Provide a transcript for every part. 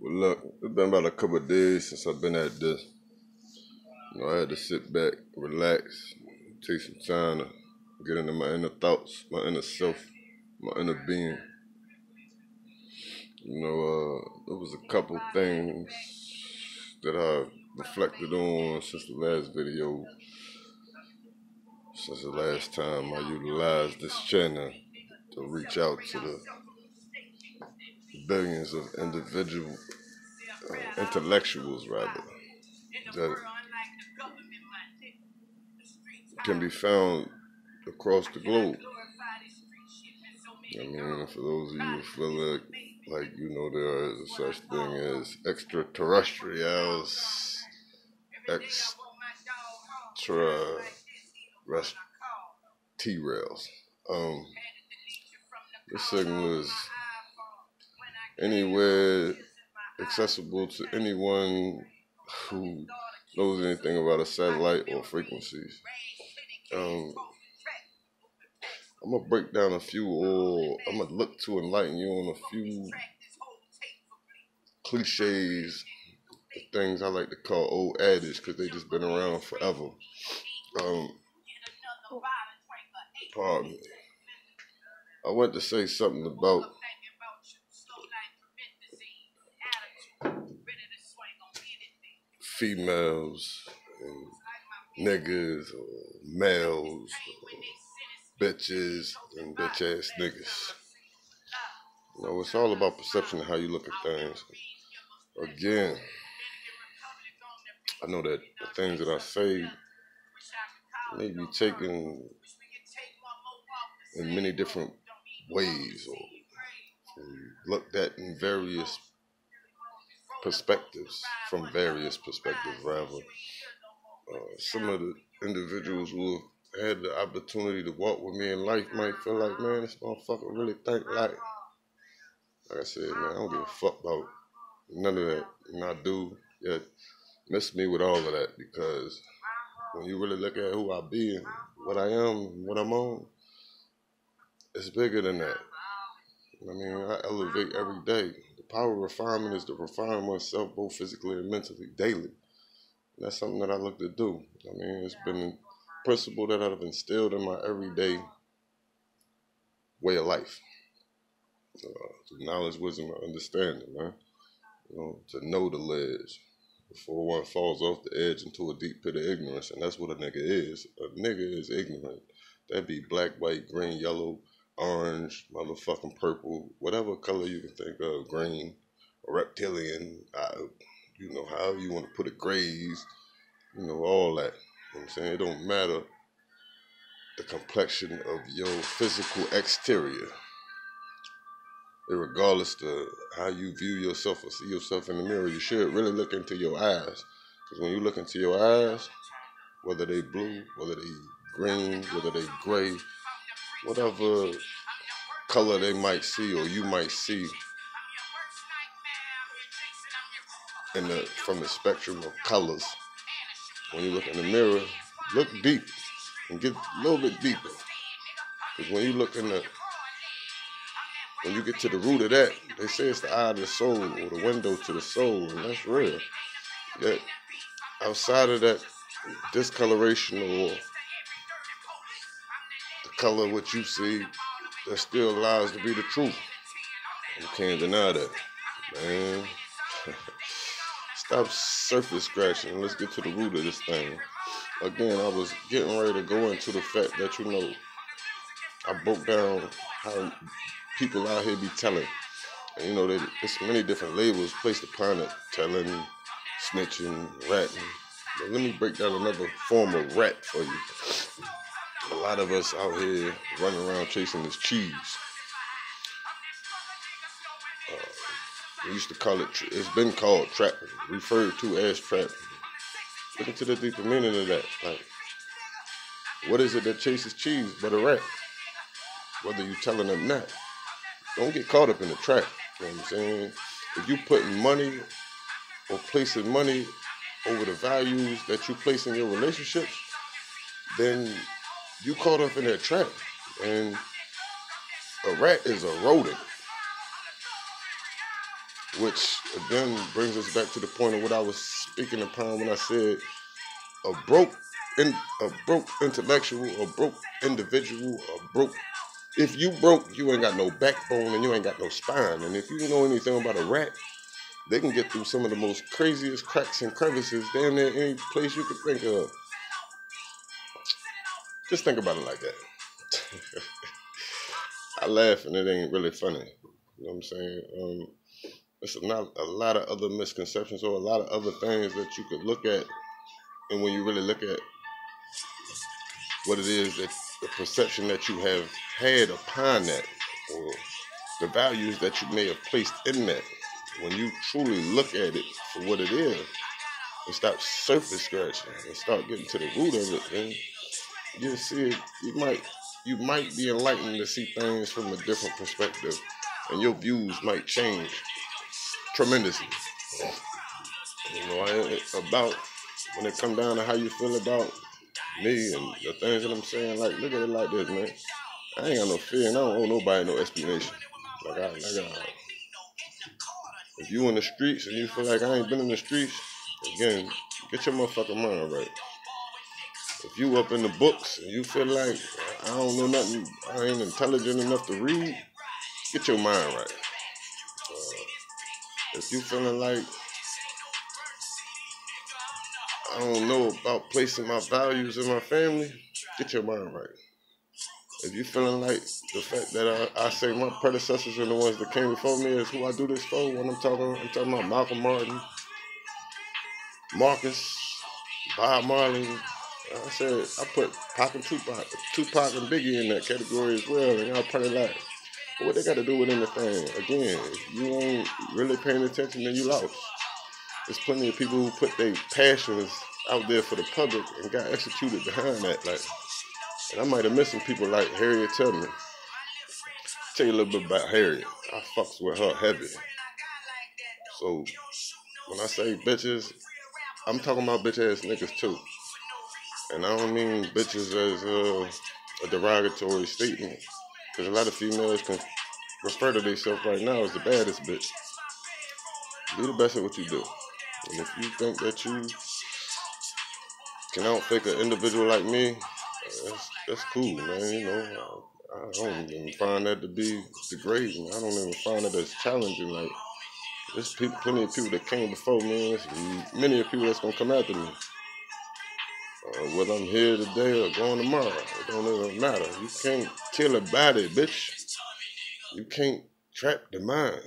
Well, look, it's been about a couple of days since I've been at this. I had to sit back, relax, take some time to get into my inner thoughts, my inner self, my inner being. There was a couple things that I reflected on since the last video, since the last time I utilized this channel to reach out to the billions of individual intellectuals, rather, that can be found across the globe. For those of you who feel like there is a such thing as extraterrestrials, T-rails. This signal is anywhere accessible to anyone who knows anything about a satellite or frequencies. I'm gonna break down a few, or I'm gonna look to enlighten you on a few cliches, things I like to call old adage, because they just been around forever. Pardon me. I want to say something about females and niggas or males or bitches and bitch ass niggas. It's all about perception of how you look at things. Again, I know that the things that I say may be taken in many different ways or looked at in various perspectives, from various perspectives rather. Some of the individuals who have had the opportunity to walk with me in life might feel like, man, this motherfucker really think like I said, man, I don't give a fuck about none of that. And I do, yet miss me with all of that, because when you really look at who I be and what I am and what I'm on, it's bigger than that. I elevate every day. The power of refinement is to refine oneself both physically and mentally daily. And that's something that I look to do. It's been a principle that I've instilled in my everyday way of life. Through knowledge, wisdom, and understanding, man. To know the ledge before one falls off the edge into a deep pit of ignorance. And that's what a nigga is. A nigga is ignorant. That be black, white, green, yellow, orange, motherfucking purple, whatever color you can think of, green, or reptilian, however you want to put it, grays, all that. It don't matter the complexion of your physical exterior, regardless to how you view yourself or see yourself in the mirror. You should really look into your eyes, because when you look into your eyes, whether they blue, whether they green, whether they gray, whatever color they might see or you might see from the spectrum of colors, when you look in the mirror, look deep and get a little bit deeper. Because when you get to the root of that, they say it's the eye of the soul, or the window to the soul, and that's real. Yet outside of that discoloration or the color of what you see, that still allows to be the truth. You can't deny that, man. Stop surface scratching and let's get to the root of this thing. Again, I was getting ready to go into the fact that, I broke down how people out here be telling. And there's many different labels placed upon it: telling, snitching, ratting. But let me break down another form of rat for you. A lot of us out here running around chasing this cheese. We used to call it, it's been called trapping, referred to as trapping. Look into the deeper meaning of that. Like, what is it that chases cheese but a rat? Whether you telling them not. Don't get caught up in the trap. You know what I'm saying? If you putting money or placing money over the values that you place in your relationships, then you caught up in that trap. And a rat is a rodent. which again brings us back to the point of what I was speaking upon when I said a broke intellectual, a broke individual, a broke. If you broke, you ain't got no backbone and you ain't got no spine. And if you know anything about a rat, they can get through some of the most craziest cracks and crevices damn near any place you could think of. Just think about it like that. I laugh and it ain't really funny. You know what I'm saying? It's not a lot of other misconceptions or a lot of other things that you could look at. And when you really look at what it is, that the perception that you have had upon that, or the values that you may have placed in that, when you truly look at it for what it is, and stop surface scratching and start getting to the root of it, and you see it, you might be enlightened to see things from a different perspective, and your views might change tremendously. You know, about when it come down to how you feel about me and the things that I'm saying, like, look at it like this, man. I ain't got no fear and I don't owe nobody no explanation. Like if you in the streets and you feel like I ain't been in the streets, again, get your motherfucking mind right. If you up in the books and you feel like I don't know nothing, I ain't intelligent enough to read, get your mind right. If you feeling like I don't know about placing my values in my family, get your mind right. If you feeling like the fact that I say my predecessors are the ones that came before me is who I do this for, when I'm talking about Malcolm Martin, Marcus, Bob Marley. I said I put Pac and Tupac and Biggie in that category as well, and y'all probably like, what they got to do with anything? Again, if you ain't really paying attention, then you lost. There's plenty of people who put their passions out there for the public and got executed behind that. Like, and I might have missed some people like Harriet Tubman. Tell you a little bit about Harriet. I fucks with her heavy. So when I say bitches, I'm talking about bitch ass niggas too. And I don't mean bitches as a derogatory statement, because a lot of females can refer to themselves right now as the baddest bitch. Be the best at what you do. And if you think that you can outfake an individual like me, that's cool, man. You know, I don't even find that to be degrading. I don't even find it as challenging. Like, there's plenty of people that came before me, and many of people that's gonna come after me. Whether I'm here today or going tomorrow, it don't even matter. You can't kill a body, bitch. You can't trap the mind.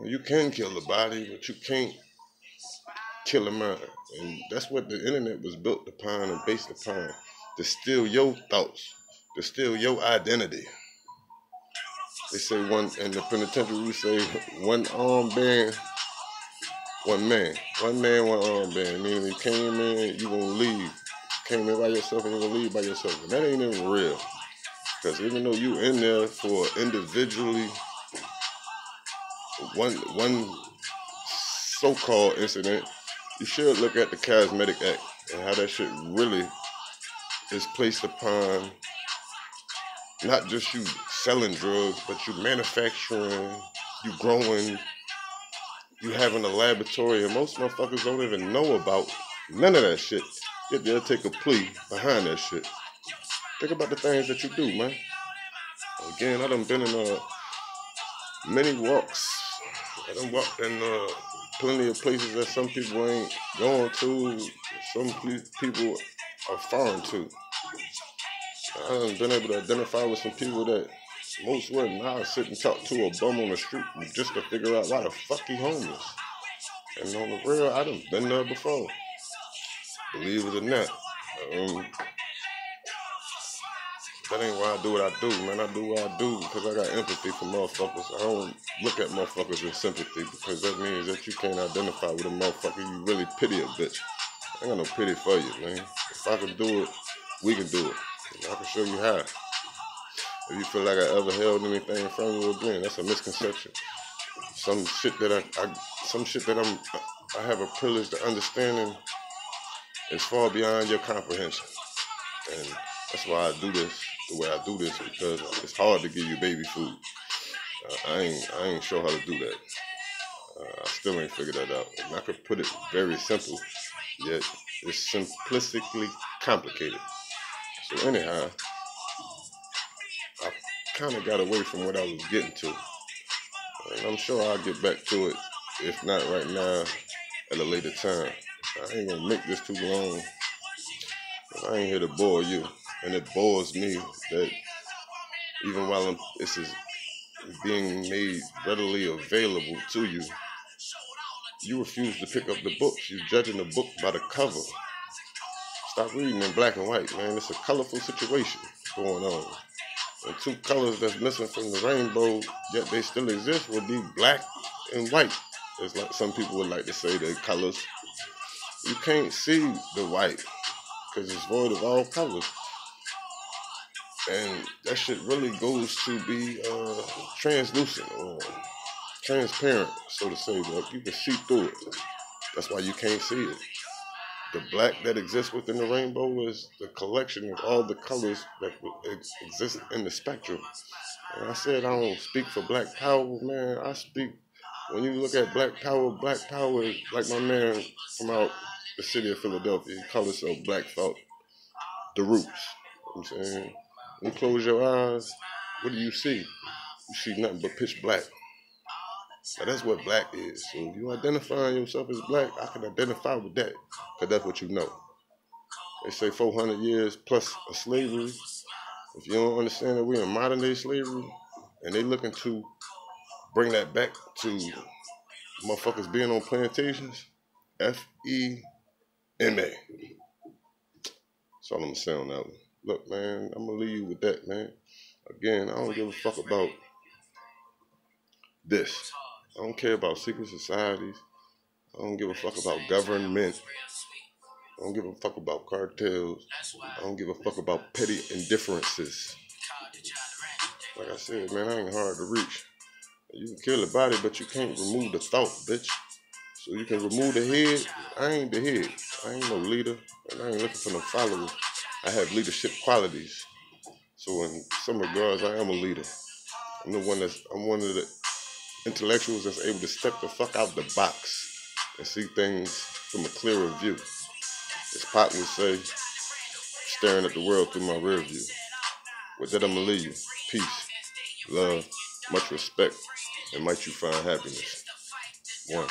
You can kill the body, but you can't kill a mind. And that's what the internet was built upon and based upon. To steal your thoughts. To steal your identity. They say in the penitentiary, we say one armband, one man. One man, one armband. Meaning you came in, you gonna leave. You came in by yourself and you're gonna leave by yourself. And that ain't even real. Because even though you in there for individually one so-called incident, you should look at the Cosmetic Act and how that shit really is placed upon not just you selling drugs, but you manufacturing, you growing, you having a laboratory, and most motherfuckers don't even know about none of that shit. Yet they'll take a plea behind that shit. Think about the things that you do, man. Again, I done been in many walks. I done walked in plenty of places that some people ain't going to, some people are foreign to. I done been able to identify with some people that most wouldn't. I sit and talk to a bum on the street just to figure out why the fuck he homeless. And on the real, I done been there before. Believe it or not. That ain't why I do what I do, man. I do what I do because I got empathy for motherfuckers. I don't look at motherfuckers with sympathy, because that means that you can't identify with a motherfucker. You really pity a bitch. I ain't got no pity for you, man. If I can do it, we can do it. And I can show you how. If you feel like I ever held anything from you again, that's a misconception. Some shit that I have a privilege to understanding is far beyond your comprehension. And that's why I do this the way I do this, because it's hard to give you baby food. I ain't sure how to do that. I still ain't figured that out. And I could put it very simple, yet it's simplistically complicated. So anyhow, I kind of got away from what I was getting to. And I'm sure I'll get back to it, if not right now, at a later time. I ain't gonna make this too long. I ain't here to bore you. And it bores me that even while this is being made readily available to you, you refuse to pick up the books. You're judging the book by the cover. Stop reading in black and white, man. It's a colorful situation going on. And two colors that's missing from the rainbow, yet they still exist, would be black and white. It's like some people would like to say they're colors. You can't see the white because it's void of all colors. And that shit really goes to be translucent or transparent, so to say, but you can see through it. That's why you can't see it. The black that exists within the rainbow is the collection of all the colors that exist in the spectrum. And I said I don't speak for Black Power, man. I speak, when you look at Black Power is like my man from out the city of Philadelphia. He called himself Black Thought, the roots. You know what I'm saying? When you close your eyes, what do you see? You see nothing but pitch black. Now that's what black is. So if you identify yourself as black, I can identify with that, because that's what you know. They say 400 years plus of slavery. If you don't understand that we're in modern day slavery, and they looking to bring that back to motherfuckers being on plantations, FEMA. That's all I'm gonna say on that one. Look, man, I'm gonna leave you with that, man. Again, I don't give a fuck about this. I don't care about secret societies. I don't give a fuck about government. I don't give a fuck about cartels. I don't give a fuck about petty indifferences. Like I said, man, I ain't hard to reach. You can kill the body, but you can't remove the thought, bitch. So you can remove the head. I ain't the head. I ain't no leader, and I ain't looking for no followers. I have leadership qualities. So in some regards, I am a leader. I'm one of the intellectuals that's able to step the fuck out the box and see things from a clearer view. As Pop would say, staring at the world through my rear view. With that, I'm gonna leave you. Peace, love, much respect, and might you find happiness. One.